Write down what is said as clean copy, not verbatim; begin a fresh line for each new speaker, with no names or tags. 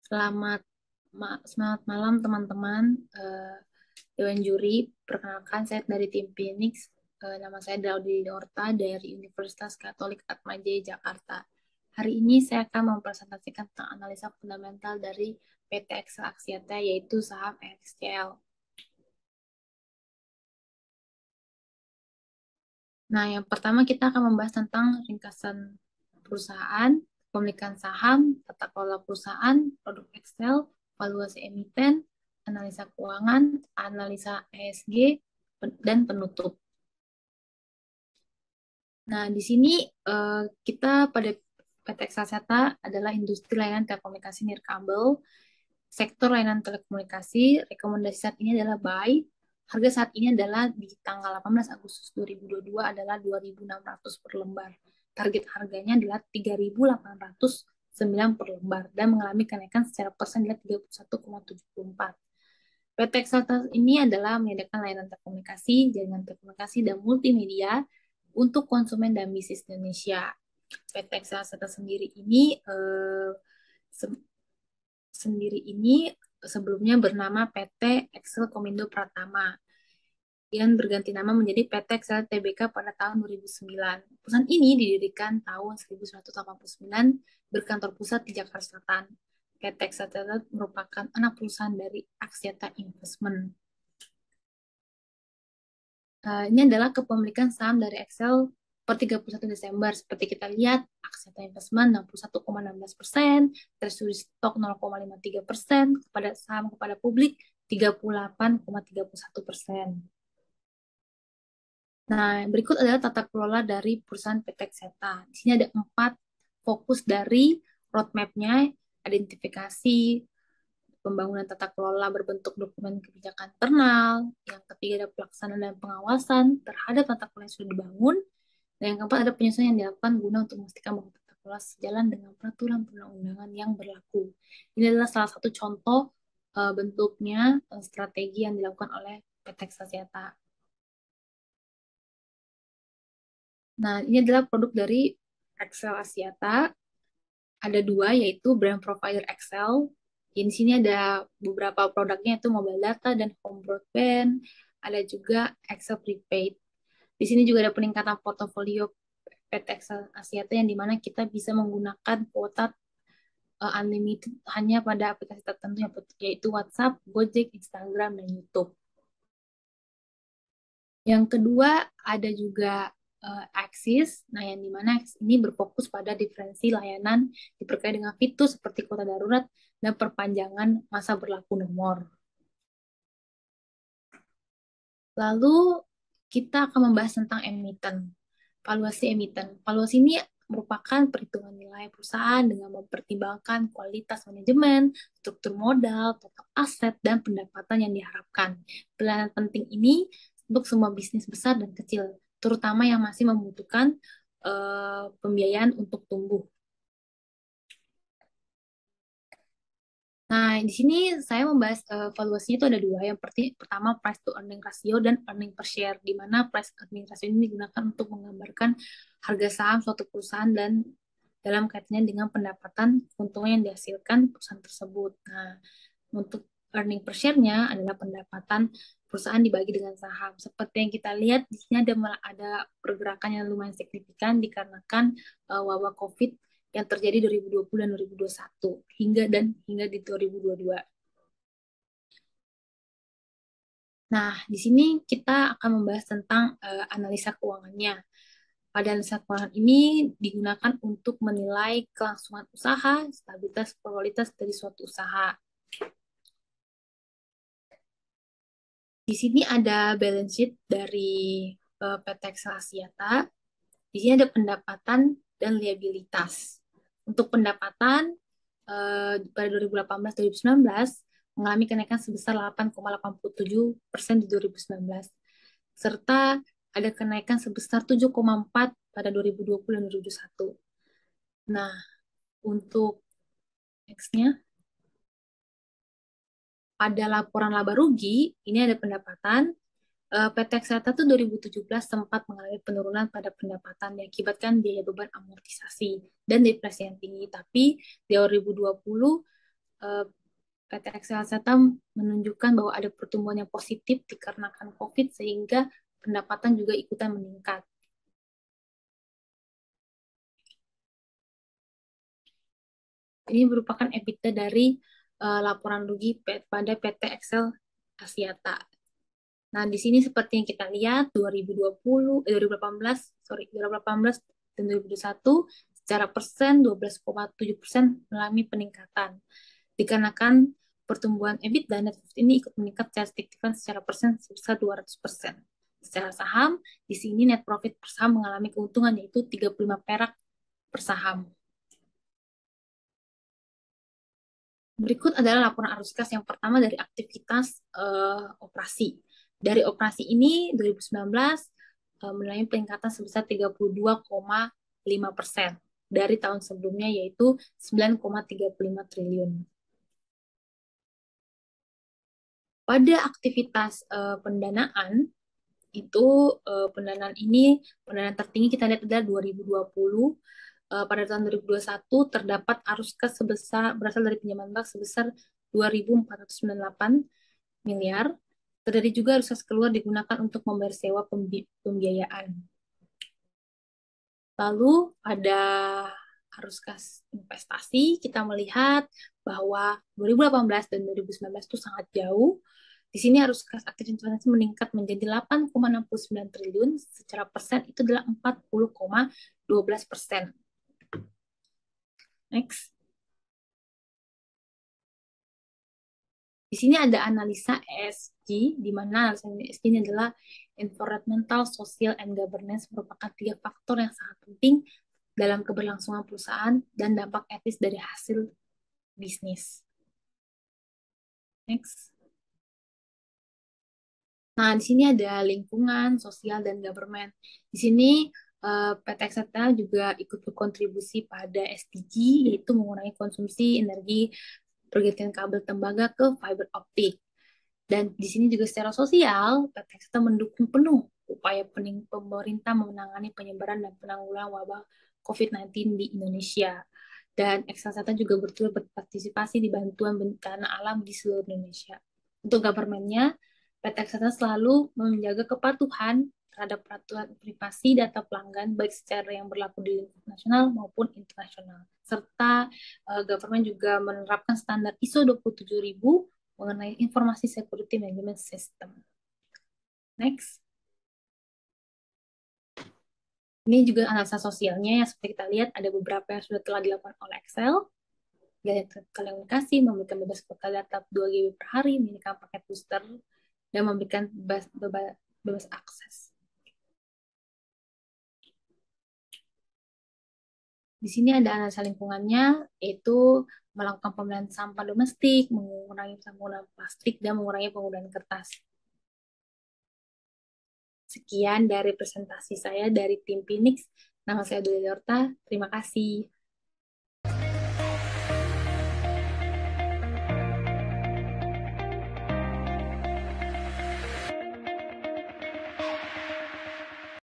Selamat selamat malam teman-teman. Dewan Juri, perkenalkan saya dari tim Phoenix. Nama saya Daudi Norta dari Universitas Katolik Atmajaya Jakarta. Hari ini saya akan mempresentasikan tentang analisa fundamental dari PT Excel Axiata, yaitu saham XCL. Nah, yang pertama kita akan membahas tentang ringkasan perusahaan, pemilikan saham, tata kelola perusahaan, produk Excel, valuasi emiten, analisa keuangan, analisa ESG, dan penutup. Nah, di sini kita pada PT Exasata adalah industri layanan telekomunikasi nirkabel, sektor layanan telekomunikasi. Rekomendasi saat ini adalah buy. Harga saat ini adalah di tanggal 18 Agustus 2022 adalah 2.600 per lembar. Target harganya adalah 3.809 per lembar dan mengalami kenaikan secara persen adalah 31,74. PT Exalta ini adalah menyediakan layanan telekomunikasi, jaringan telekomunikasi, dan multimedia untuk konsumen dan bisnis Indonesia. PT Exalta sendiri ini sebelumnya bernama PT Excel Komindo Pratama yang berganti nama menjadi PT Excel Tbk pada tahun 2009. Perusahaan ini didirikan tahun 1989 berkantor pusat di Jakarta Selatan. PT Excel merupakan anak perusahaan dari Axiata Investment. Ini adalah kepemilikan saham dari Excel per 31 Desember. Seperti kita lihat, Axiata Investment 61,16%, treasury stock 0,53%, kepada saham kepada publik 38,31%. Nah, berikut adalah tata kelola dari perusahaan PT Exeta. Di sini ada 4 fokus dari roadmap-nya, identifikasi, pembangunan tata kelola berbentuk dokumen kebijakan internal, yang ketiga ada pelaksanaan dan pengawasan terhadap tata kelola yang sudah dibangun, dan yang keempat ada penyesuaian yang dilakukan guna untuk memastikan bahwa tata kelola sejalan dengan peraturan perundang-undangan yang berlaku. Ini adalah salah satu contoh bentuknya strategi yang dilakukan oleh PT Exasiata. Nah, ini adalah produk dari Excel Asiata. Ada 2, yaitu brand provider Excel. Di sini ada beberapa produknya, itu mobile data dan home broadband. Ada juga Excel prepaid. Di sini juga ada peningkatan portofolio PT Excel Asiata yang dimana kita bisa menggunakan kuota unlimited hanya pada aplikasi tertentu, yaitu WhatsApp, Gojek, Instagram, dan YouTube. Yang kedua ada juga Axis, nah yang dimana ini berfokus pada diferensi layanan diperkaya dengan fitur seperti kuota darurat dan perpanjangan masa berlaku nomor. Lalu kita akan membahas tentang emiten, valuasi emiten. Valuasi ini merupakan perhitungan nilai perusahaan dengan mempertimbangkan kualitas manajemen, struktur modal, total aset, dan pendapatan yang diharapkan. Pilihan penting ini untuk semua bisnis besar dan kecil, terutama yang masih membutuhkan pembiayaan untuk tumbuh. Nah, di sini saya membahas valuasinya itu ada 2. Yang pertama price to earning ratio dan earning per share, di mana price earning ratio ini digunakan untuk menggambarkan harga saham suatu perusahaan dan dalam kaitannya dengan pendapatan keuntungan yang dihasilkan perusahaan tersebut. Nah, untuk earning per share-nya adalah pendapatan perusahaan dibagi dengan saham. Seperti yang kita lihat di sini ada pergerakan yang lumayan signifikan dikarenakan wabah COVID yang terjadi 2020 dan 2021 hingga di 2022. Nah, di sini kita akan membahas tentang analisa keuangannya. Pada analisa keuangan ini digunakan untuk menilai kelangsungan usaha, stabilitas kualitas dari suatu usaha. Di sini ada balance sheet dari PT Excel Asiata. Di sini ada pendapatan dan liabilitas. Untuk pendapatan pada 2018-2019 mengalami kenaikan sebesar 8,87% di 2019, serta ada kenaikan sebesar 7,4% pada 2020 dan 2021. Nah, untuk X-nya, pada laporan laba rugi, ini ada pendapatan. PT Exata tuh 2017 sempat mengalami penurunan pada pendapatan diakibatkan biaya beban amortisasi dan depresi yang tinggi. Tapi di 2020 eh, PT Excelsior menunjukkan bahwa ada pertumbuhan yang positif dikarenakan COVID sehingga pendapatan juga ikutan meningkat. Ini merupakan EBITDA dari laporan rugi pada PT Excel Axiata. Nah, di sini seperti yang kita lihat 2018, sorry, 2018 dan 2021 secara persen 12,7% mengalami peningkatan. Dikarenakan pertumbuhan EBIT dan net profit ini ikut meningkat secara signifikan secara persen sebesar 200%. Secara saham, di sini net profit per saham mengalami keuntungan yaitu 35 perak per saham. Berikut adalah laporan arus kas yang pertama dari aktivitas operasi. Dari operasi ini 2019 mengalami peningkatan sebesar 32,5% dari tahun sebelumnya yaitu 9,35 triliun. Pada aktivitas pendanaan itu pendanaan tertinggi kita lihat adalah 2020. Pada tahun 2021 terdapat arus kas berasal dari pinjaman bank sebesar 2.498 miliar. Terdiri juga arus kas keluar digunakan untuk membayar sewa pembiayaan. Lalu ada arus kas investasi, kita melihat bahwa 2018 dan 2019 itu sangat jauh. Di sini arus kas aktif investasi meningkat menjadi 8,69 triliun, secara persen itu adalah 40,12%. Next. Di sini ada analisa ESG, di mana analisa ESG ini adalah environmental, social, and governance, merupakan 3 faktor yang sangat penting dalam keberlangsungan perusahaan dan dampak etis dari hasil bisnis. Next. Nah, di sini ada lingkungan, sosial, dan government. Di sini PT Exetel juga ikut berkontribusi pada SDG, yaitu mengurangi konsumsi energi pergantian kabel tembaga ke fiber optik. Dan di sini juga secara sosial, PT Exetel mendukung penuh upaya pemerintah menangani penyebaran dan penanggulangan wabah COVID-19 di Indonesia. Dan Exetel juga berpartisipasi di bantuan bencana alam di seluruh Indonesia. Untuk government-nya, PT Exetel selalu menjaga kepatuhan terhadap peraturan privasi data pelanggan, baik secara yang berlaku di lingkup nasional maupun internasional. Serta government juga menerapkan standar ISO 27000 mengenai informasi security management system. Next. Ini juga analisa sosialnya yang seperti kita lihat ada beberapa yang sudah telah dilakukan oleh Excel. Komunikasi, memberikan bebas kuota data 2 GB per hari, memberikan paket booster, dan memberikan bebas akses. Di sini ada analisa lingkungannya, yaitu melakukan pemilihan sampah domestik, mengurangi penggunaan plastik, dan mengurangi penggunaan kertas. Sekian dari presentasi saya dari tim Phoenix. Nama saya Duli Lorta. Terima kasih.